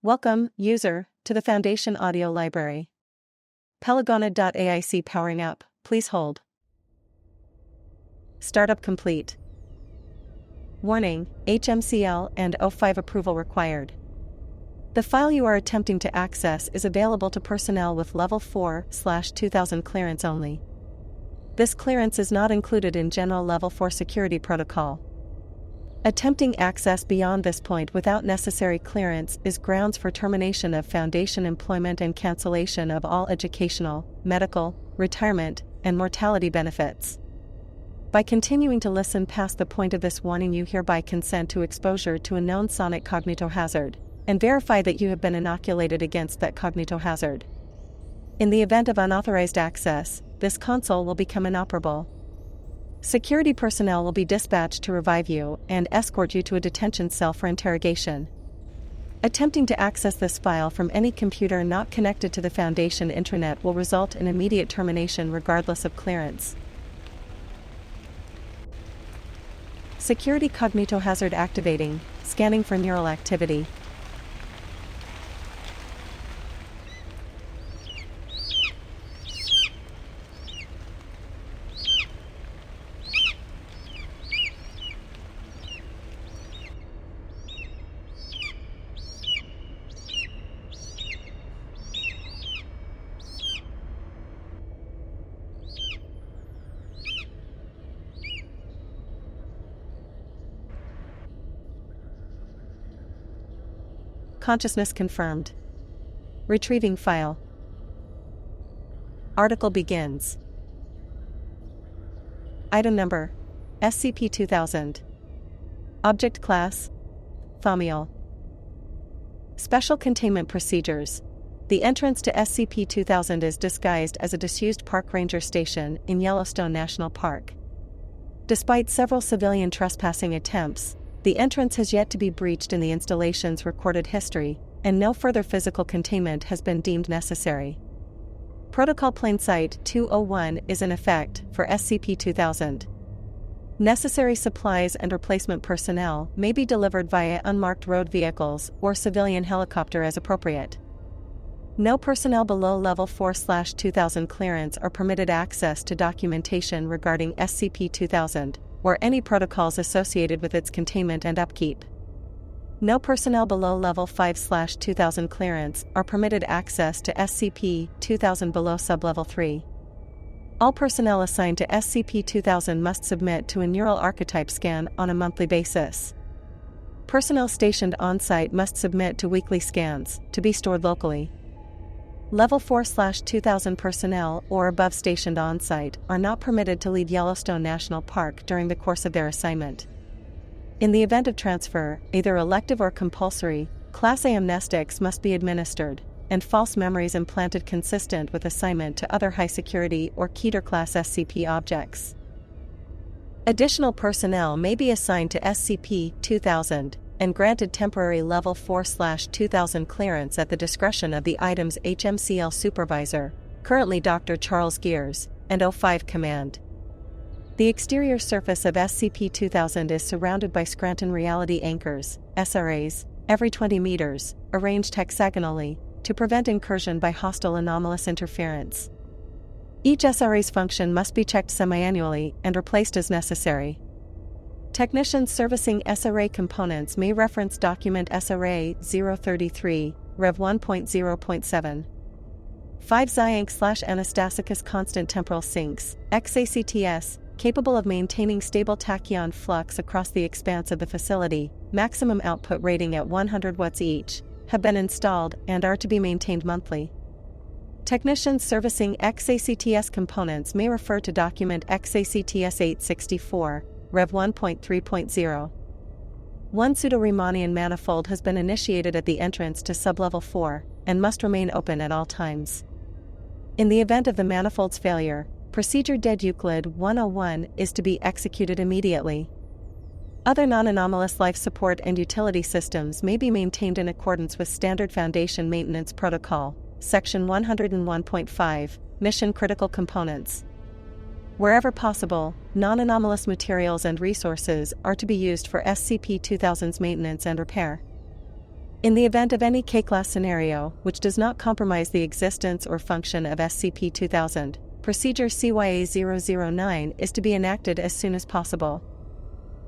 Welcome, user, to the Foundation Audio Library. Pelagonid.aic powering up, please hold. Startup complete. Warning, HMCL and O5 approval required. The file you are attempting to access is available to personnel with Level 4/2000 clearance only. This clearance is not included in General Level 4 Security Protocol. Attempting access beyond this point without necessary clearance is grounds for termination of Foundation employment and cancellation of all educational, medical, retirement, and mortality benefits. By continuing to listen past the point of this warning, you hereby consent to exposure to a known sonic cognitohazard, and verify that you have been inoculated against that cognitohazard. In the event of unauthorized access, this console will become inoperable. Security personnel will be dispatched to revive you and escort you to a detention cell for interrogation. Attempting to access this file from any computer not connected to the Foundation intranet will result in immediate termination regardless of clearance. Security cognitohazard activating, scanning for neural activity. Consciousness confirmed. Retrieving file. Article begins. Item number: SCP-2000. Object class: Thaumiel. Special containment procedures. The entrance to SCP-2000 is disguised as a disused park ranger station in Yellowstone National Park. Despite several civilian trespassing attempts, the entrance has yet to be breached in the installation's recorded history, and no further physical containment has been deemed necessary. Protocol Plain Sight 201 is in effect for SCP-2000. Necessary supplies and replacement personnel may be delivered via unmarked road vehicles or civilian helicopter as appropriate. No personnel below Level 4/2000 clearance are permitted access to documentation regarding SCP-2000, or any protocols associated with its containment and upkeep. No personnel below Level 5/2000 clearance are permitted access to SCP-2000 below Sublevel 3. All personnel assigned to SCP-2000 must submit to a neural archetype scan on a monthly basis. Personnel stationed on-site must submit to weekly scans, to be stored locally. Level 4/2000 personnel or above stationed on-site are not permitted to leave Yellowstone National Park during the course of their assignment. In the event of transfer, either elective or compulsory, Class A amnestics must be administered, and false memories implanted consistent with assignment to other high-security or Keter-class SCP objects. Additional personnel may be assigned to SCP-2000, and granted temporary Level 4/2000 clearance at the discretion of the item's HMCL supervisor, currently Dr. Charles Gears, and O5 Command. The exterior surface of SCP-2000 is surrounded by Scranton Reality Anchors, SRAs, every 20 meters, arranged hexagonally, to prevent incursion by hostile anomalous interference. Each SRA's function must be checked semi-annually and replaced as necessary. Technicians servicing SRA components may reference document SRA 033, Rev 1.0.7. 5 Xianx/Anastasicus constant temporal sinks, XACTS, capable of maintaining stable tachyon flux across the expanse of the facility, maximum output rating at 100 watts each, have been installed and are to be maintained monthly. Technicians servicing XACTS components may refer to document XACTS 864, Rev 1.3.0. One pseudo-Riemannian manifold has been initiated at the entrance to Sublevel 4, and must remain open at all times. In the event of the manifold's failure, Procedure Dead Euclid 101 is to be executed immediately. Other non-anomalous life support and utility systems may be maintained in accordance with Standard Foundation Maintenance Protocol, Section 101.5, Mission Critical Components. Wherever possible, non-anomalous materials and resources are to be used for SCP-2000's maintenance and repair. In the event of any K-class scenario which does not compromise the existence or function of SCP-2000, Procedure CYA-009 is to be enacted as soon as possible.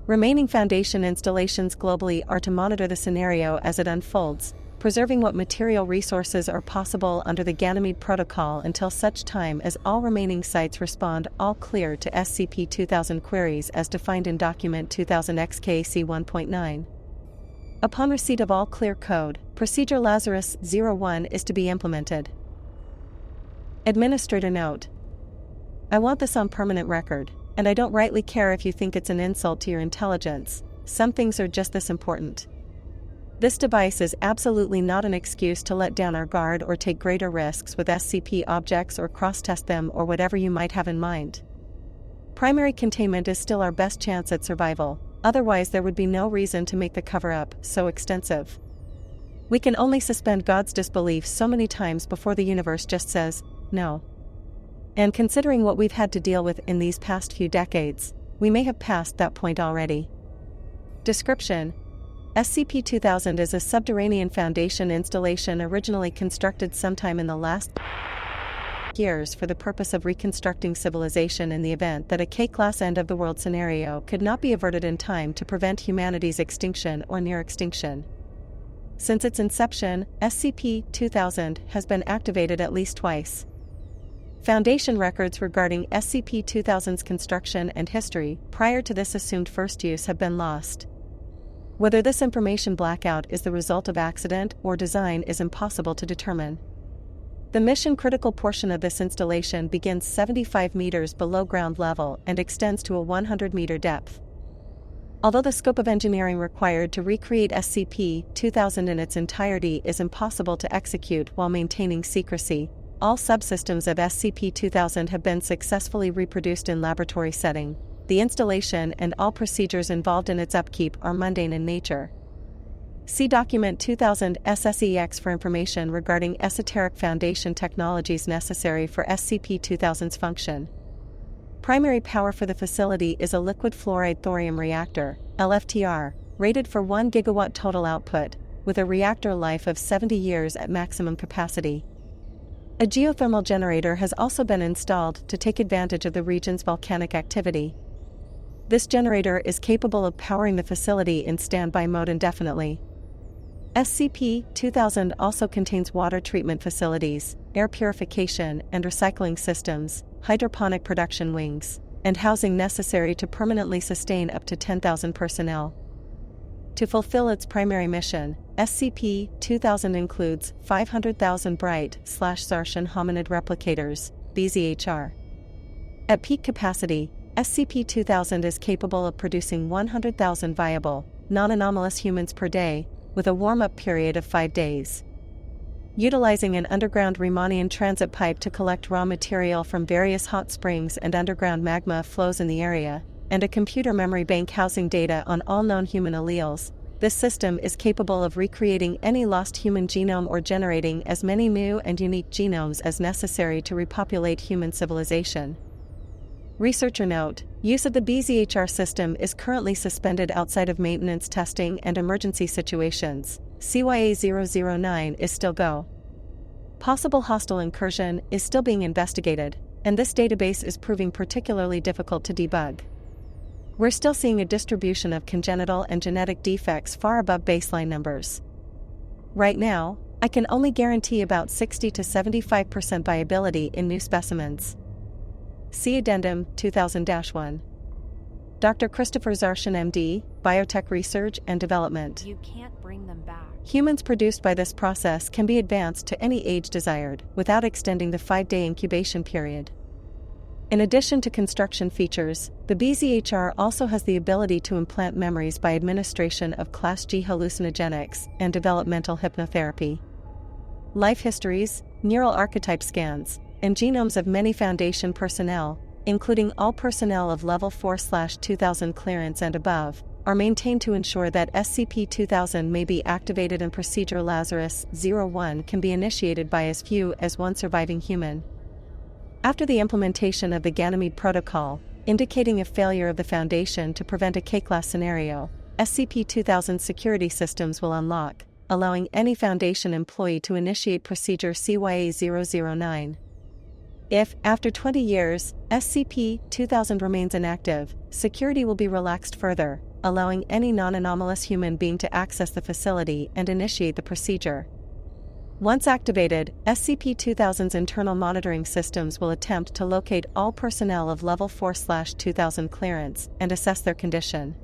Remaining Foundation installations globally are to monitor the scenario as it unfolds, preserving what material resources are possible under the Ganymede Protocol until such time as all remaining sites respond all clear to SCP-2000 queries as defined in Document 2000-XKC 1.9. Upon receipt of all clear code, Procedure Lazarus-01 is to be implemented. Administrator Note: I want this on permanent record, and I don't rightly care if you think it's an insult to your intelligence. Some things are just this important. This device is absolutely not an excuse to let down our guard or take greater risks with SCP objects or cross-test them or whatever you might have in mind. Primary containment is still our best chance at survival, otherwise there would be no reason to make the cover-up so extensive. We can only suspend God's disbelief so many times before the universe just says, no. And considering what we've had to deal with in these past few decades, we may have passed that point already. Description: SCP-2000 is a subterranean Foundation installation originally constructed sometime in the last years for the purpose of reconstructing civilization in the event that a K-class end-of-the-world scenario could not be averted in time to prevent humanity's extinction or near extinction. Since its inception, SCP-2000 has been activated at least twice. Foundation records regarding SCP-2000's construction and history prior to this assumed first use have been lost. Whether this information blackout is the result of accident or design is impossible to determine. The mission-critical portion of this installation begins 75 meters below ground level and extends to a 100-meter depth. Although the scope of engineering required to recreate SCP-2000 in its entirety is impossible to execute while maintaining secrecy, all subsystems of SCP-2000 have been successfully reproduced in laboratory setting. The installation and all procedures involved in its upkeep are mundane in nature. See Document 2000 SSEX for information regarding esoteric Foundation technologies necessary for SCP-2000's function. Primary power for the facility is a liquid fluoride thorium reactor, LFTR, rated for 1 gigawatt total output, with a reactor life of 70 years at maximum capacity. A geothermal generator has also been installed to take advantage of the region's volcanic activity. This generator is capable of powering the facility in standby mode indefinitely. SCP-2000 also contains water treatment facilities, air purification and recycling systems, hydroponic production wings, and housing necessary to permanently sustain up to 10,000 personnel. To fulfill its primary mission, SCP-2000 includes 500,000 bright/Sartian hominid replicators, BZHR. At peak capacity, SCP-2000 is capable of producing 100,000 viable, non-anomalous humans per day, with a warm-up period of 5 days. Utilizing an underground Riemannian transit pipe to collect raw material from various hot springs and underground magma flows in the area, and a computer memory bank housing data on all known human alleles, this system is capable of recreating any lost human genome or generating as many new and unique genomes as necessary to repopulate human civilization. Researcher note: use of the BZHR system is currently suspended outside of maintenance testing and emergency situations. CYA-009 is still go. Possible hostile incursion is still being investigated, and this database is proving particularly difficult to debug. We're still seeing a distribution of congenital and genetic defects far above baseline numbers. Right now, I can only guarantee about 60 to 75% viability in new specimens. See Addendum 2000-1. Dr. Christopher Zarshan, MD, Biotech Research and Development. You can't bring them back. Humans produced by this process can be advanced to any age desired, without extending the 5-day incubation period. In addition to construction features, the BZHR also has the ability to implant memories by administration of Class G hallucinogenics and developmental hypnotherapy. Life histories, neural archetype scans, and genomes of many Foundation personnel, including all personnel of Level 4/2000 clearance and above, are maintained to ensure that SCP-2000 may be activated and Procedure Lazarus-01 can be initiated by as few as one surviving human. After the implementation of the Ganymede Protocol, indicating a failure of the Foundation to prevent a K-class scenario, SCP-2000 security systems will unlock, allowing any Foundation employee to initiate procedure CYA-009. If, after 20 years, SCP-2000 remains inactive, security will be relaxed further, allowing any non-anomalous human being to access the facility and initiate the procedure. Once activated, SCP-2000's internal monitoring systems will attempt to locate all personnel of Level 4/2000 clearance and assess their condition.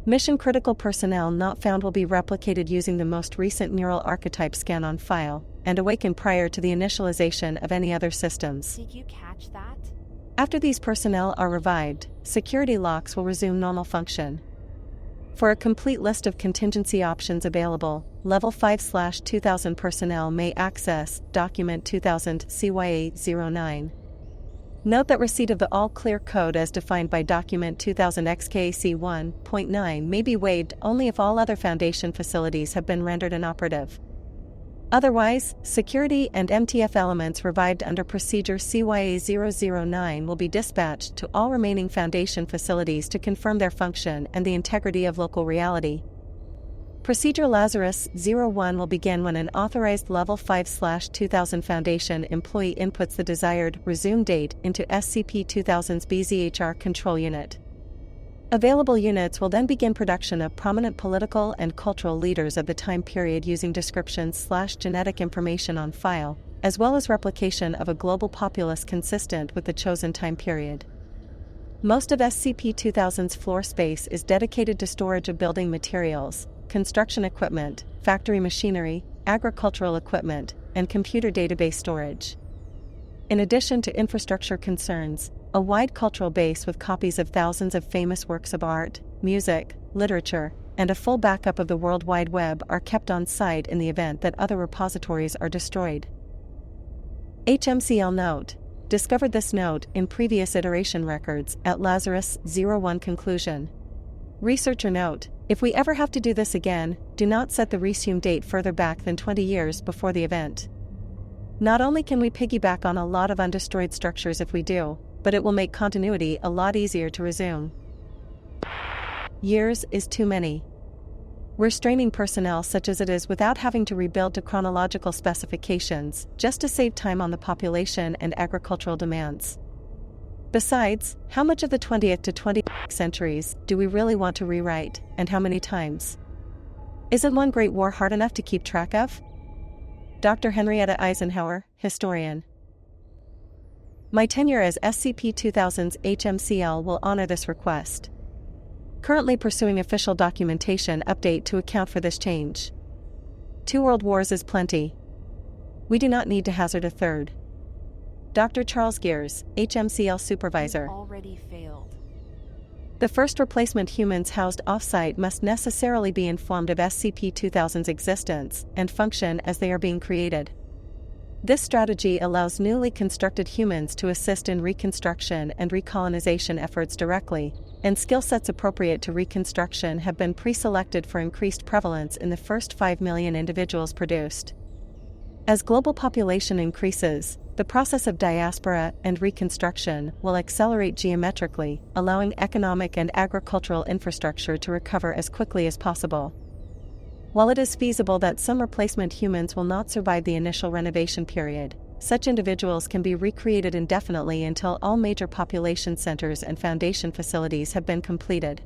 Mission-critical personnel not found will be replicated using the most recent neural archetype scan on file, and awaken prior to the initialization of any other systems. Did you catch that? After these personnel are revived, security locks will resume normal function. For a complete list of contingency options available, Level 5/2000 personnel may access Document 2000 CYA-09. Note that receipt of the all-clear code as defined by Document 2000 XKC 1.9 may be waived only if all other Foundation facilities have been rendered inoperative. Otherwise, security and MTF elements revived under Procedure CYA-009 will be dispatched to all remaining Foundation facilities to confirm their function and the integrity of local reality. Procedure Lazarus-01 will begin when an authorized Level 5/2000 Foundation employee inputs the desired resume date into SCP-2000's BZHR control unit. Available units will then begin production of prominent political and cultural leaders of the time period using descriptions/genetic information on file, as well as replication of a global populace consistent with the chosen time period. Most of SCP-2000's floor space is dedicated to storage of building materials, construction equipment, factory machinery, agricultural equipment, and computer database storage. In addition to infrastructure concerns, a wide cultural base with copies of thousands of famous works of art, music, literature, and a full backup of the World Wide Web are kept on site in the event that other repositories are destroyed. HMCL Note: discovered this note in previous iteration records at Lazarus-01 conclusion. Researcher note: if we ever have to do this again, do not set the resume date further back than 20 years before the event. Not only can we piggyback on a lot of undestroyed structures if we do, but it will make continuity a lot easier to resume. Years is too many. We're straining personnel such as it is without having to rebuild to chronological specifications, just to save time on the population and agricultural demands. Besides, how much of the 20th to 21st centuries do we really want to rewrite, and how many times? Isn't one great war hard enough to keep track of? Dr. Henrietta Eisenhower, historian. My tenure as SCP-2000's HMCL will honor this request. Currently pursuing official documentation update to account for this change. 2 world wars is plenty. We do not need to hazard a third. Dr. Charles Gears, HMCL Supervisor. Already failed. The first replacement humans housed off-site must necessarily be informed of SCP-2000's existence and function as they are being created. This strategy allows newly constructed humans to assist in reconstruction and recolonization efforts directly, and skill sets appropriate to reconstruction have been pre-selected for increased prevalence in the first 5 million individuals produced. As global population increases, the process of diaspora and reconstruction will accelerate geometrically, allowing economic and agricultural infrastructure to recover as quickly as possible. While it is feasible that some replacement humans will not survive the initial renovation period, such individuals can be recreated indefinitely until all major population centers and Foundation facilities have been completed.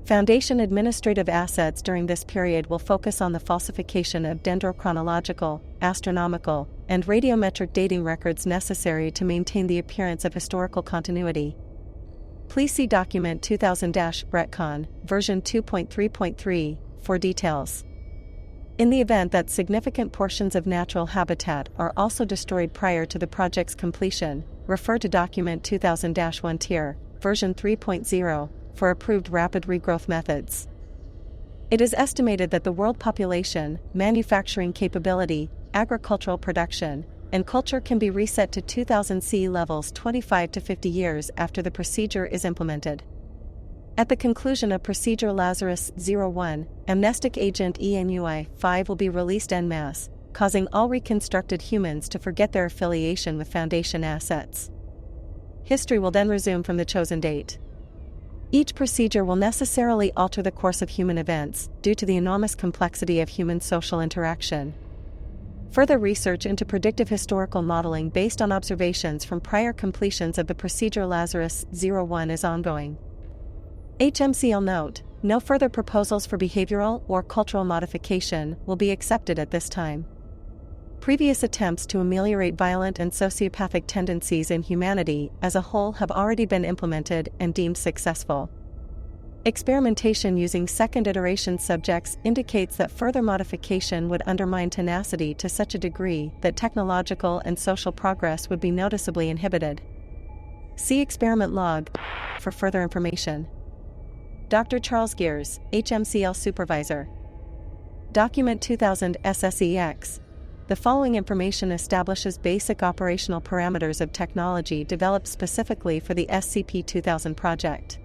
Foundation administrative assets during this period will focus on the falsification of dendrochronological, astronomical, and radiometric dating records necessary to maintain the appearance of historical continuity. Please see Document 2000-Retcon, version 2.3.3, for details. In the event that significant portions of natural habitat are also destroyed prior to the project's completion, refer to Document 2000-1 Tier, version 3.0, for approved rapid regrowth methods. It is estimated that the world population, manufacturing capability, agricultural production, and culture can be reset to 2000 CE levels 25 to 50 years after the procedure is implemented. At the conclusion of Procedure Lazarus-01, amnestic agent ENUI-5 will be released en masse, causing all reconstructed humans to forget their affiliation with Foundation assets. History will then resume from the chosen date. Each procedure will necessarily alter the course of human events due to the enormous complexity of human social interaction. Further research into predictive historical modeling based on observations from prior completions of the procedure Lazarus 01 is ongoing. HMCL note: no further proposals for behavioral or cultural modification will be accepted at this time. Previous attempts to ameliorate violent and sociopathic tendencies in humanity as a whole have already been implemented and deemed successful. Experimentation using second iteration subjects indicates that further modification would undermine tenacity to such a degree that technological and social progress would be noticeably inhibited. See experiment log for further information. Dr. Charles Gears, HMCL Supervisor. Document 2000 SSEX. The following information establishes basic operational parameters of technology developed specifically for the SCP-2000 project.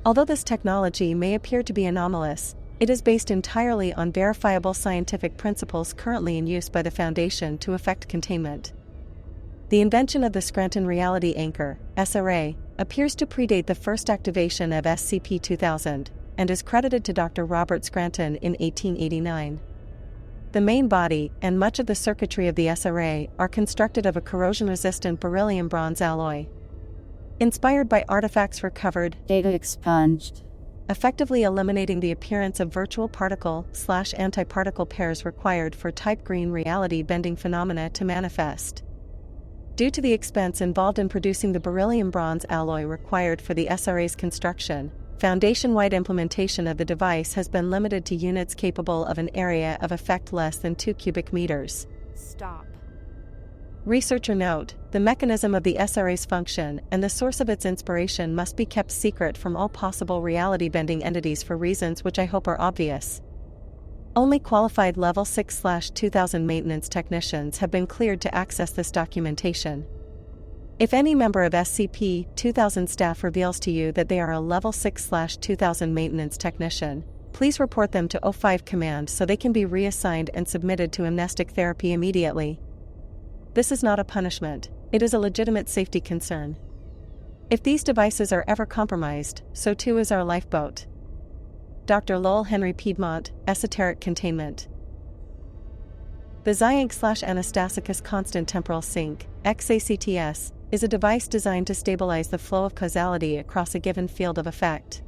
Although this technology may appear to be anomalous, it is based entirely on verifiable scientific principles currently in use by the Foundation to effect containment. The invention of the Scranton Reality Anchor, SRA, appears to predate the first activation of SCP-2000, and is credited to Dr. Robert Scranton in 1889. The main body and much of the circuitry of the SRA are constructed of a corrosion-resistant beryllium bronze alloy. Inspired by artifacts recovered, data expunged, effectively eliminating the appearance of virtual particle/antiparticle pairs required for type green reality bending phenomena to manifest. Due to the expense involved in producing the beryllium bronze alloy required for the SRA's construction, Foundation-wide implementation of the device has been limited to units capable of an area of effect less than 2 cubic meters. Stop. Researcher note: the mechanism of the SRA's function and the source of its inspiration must be kept secret from all possible reality-bending entities for reasons which I hope are obvious. Only qualified Level 6/2000 maintenance technicians have been cleared to access this documentation. If any member of SCP-2000 staff reveals to you that they are a Level 6/2000 maintenance technician, please report them to O5 Command so they can be reassigned and submitted to amnestic therapy immediately. This is not a punishment, it is a legitimate safety concern. If these devices are ever compromised, so too is our lifeboat. Dr. Lowell Henry Piedmont, Esoteric Containment. The Xianx/Anastasicus Constant Temporal Sink, XACTS, is a device designed to stabilize the flow of causality across a given field of effect.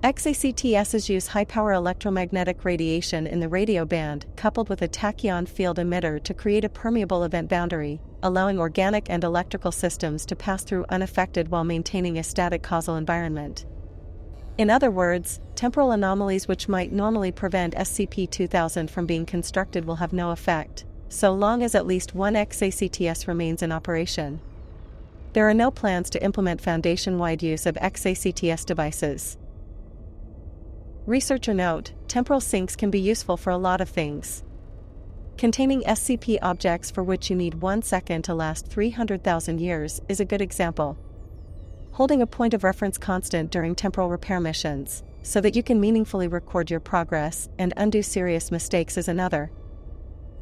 XACTS's use high-power electromagnetic radiation in the radio band coupled with a tachyon field emitter to create a permeable event boundary, allowing organic and electrical systems to pass through unaffected while maintaining a static causal environment. In other words, temporal anomalies which might normally prevent SCP-2000 from being constructed will have no effect, so long as at least one XACTS remains in operation. There are no plans to implement Foundation-wide use of XACTS devices. Researcher note: temporal sinks can be useful for a lot of things. Containing SCP objects for which you need 1 second to last 300,000 years is a good example. Holding a point of reference constant during temporal repair missions, so that you can meaningfully record your progress and undo serious mistakes is another.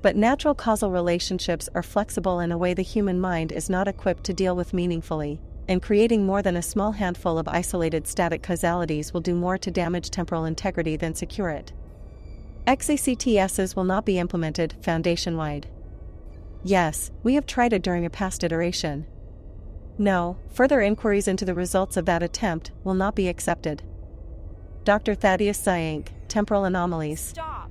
But natural causal relationships are flexible in a way the human mind is not equipped to deal with meaningfully, and creating more than a small handful of isolated static causalities will do more to damage temporal integrity than secure it. XACTSs will not be implemented Foundation-wide. Yes, we have tried it during a past iteration. No, further inquiries into the results of that attempt will not be accepted. Dr. Thaddeus Xianx, Temporal Anomalies. Stop.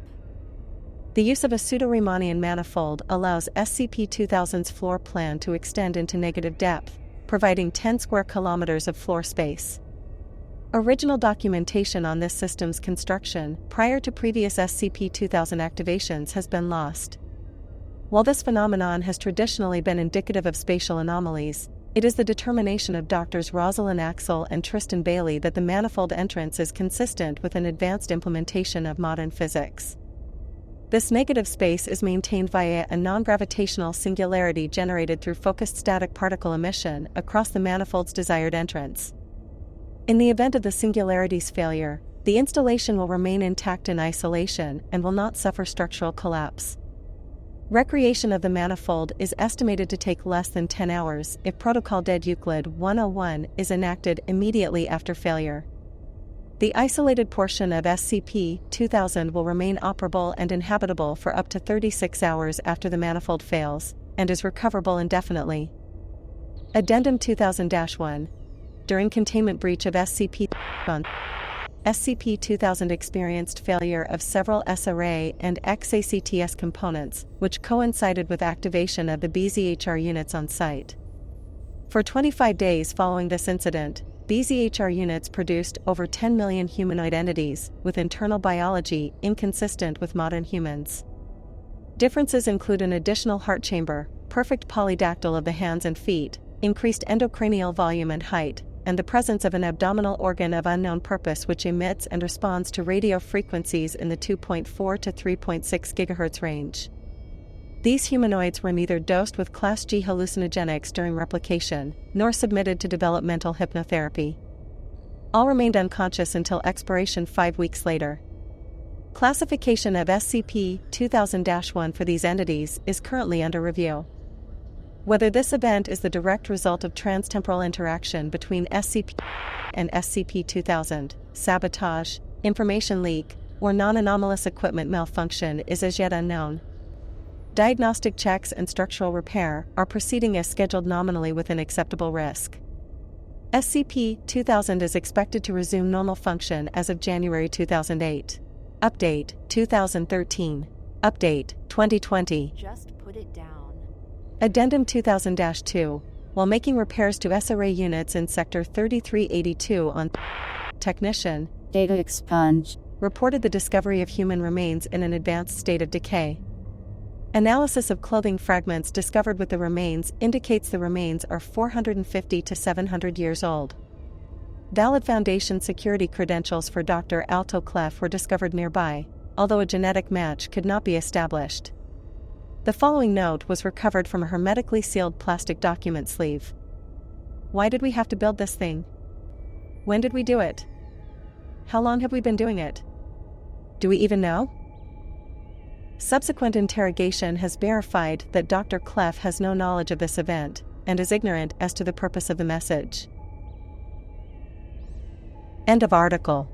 The use of a pseudo-Riemannian manifold allows SCP-2000's floor plan to extend into negative depth, providing 10 square kilometers of floor space. Original documentation on this system's construction prior to previous SCP-2000 activations has been lost. While this phenomenon has traditionally been indicative of spatial anomalies, it is the determination of Drs. Rosalind Axel and Tristan Bailey that the manifold entrance is consistent with an advanced implementation of modern physics. This negative space is maintained via a non-gravitational singularity generated through focused static particle emission across the manifold's desired entrance. In the event of the singularity's failure, the installation will remain intact in isolation and will not suffer structural collapse. Recreation of the manifold is estimated to take less than 10 hours if Protocol Dead Euclid 101 is enacted immediately after failure. The isolated portion of SCP-2000 will remain operable and inhabitable for up to 36 hours after the manifold fails, and is recoverable indefinitely. Addendum 2000-1. During containment breach of SCP-2000 experienced failure of several SRA and XACTS components, which coincided with activation of the BZHR units on site. For 25 days following this incident, BZHR units produced over 10 million humanoid entities, with internal biology inconsistent with modern humans. Differences include an additional heart chamber, perfect polydactyl of the hands and feet, increased endocranial volume and height, and the presence of an abdominal organ of unknown purpose which emits and responds to radio frequencies in the 2.4 to 3.6 GHz range. These humanoids were neither dosed with Class G hallucinogenics during replication, nor submitted to developmental hypnotherapy. All remained unconscious until expiration 5 weeks later. Classification of SCP-2000-1 for these entities is currently under review. Whether this event is the direct result of transtemporal interaction between SCP and SCP-2000, sabotage, information leak, or non-anomalous equipment malfunction is as yet unknown. Diagnostic checks and structural repair are proceeding as scheduled nominally within acceptable risk. SCP-2000 is expected to resume normal function as of January 2008. Update 2013. Update 2020. Just put it down. Addendum 2000-2. While making repairs to SRA units in Sector 3382 on Technician Data expunged. reported the discovery of human remains in an advanced state of decay. Analysis of clothing fragments discovered with the remains indicates the remains are 450 to 700 years old. Valid Foundation security credentials for Dr. Alto Clef were discovered nearby, although a genetic match could not be established. The following note was recovered from a hermetically sealed plastic document sleeve. Why did we have to build this thing? When did we do it? How long have we been doing it? Do we even know? Subsequent interrogation has verified that Dr. Clef has no knowledge of this event, and is ignorant as to the purpose of the message. End of article.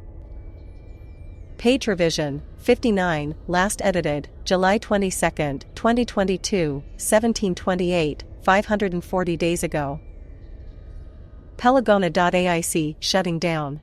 Page revision 59, last edited, July 22, 2022, 1728, 540 days ago. Pelagona.aic shutting down.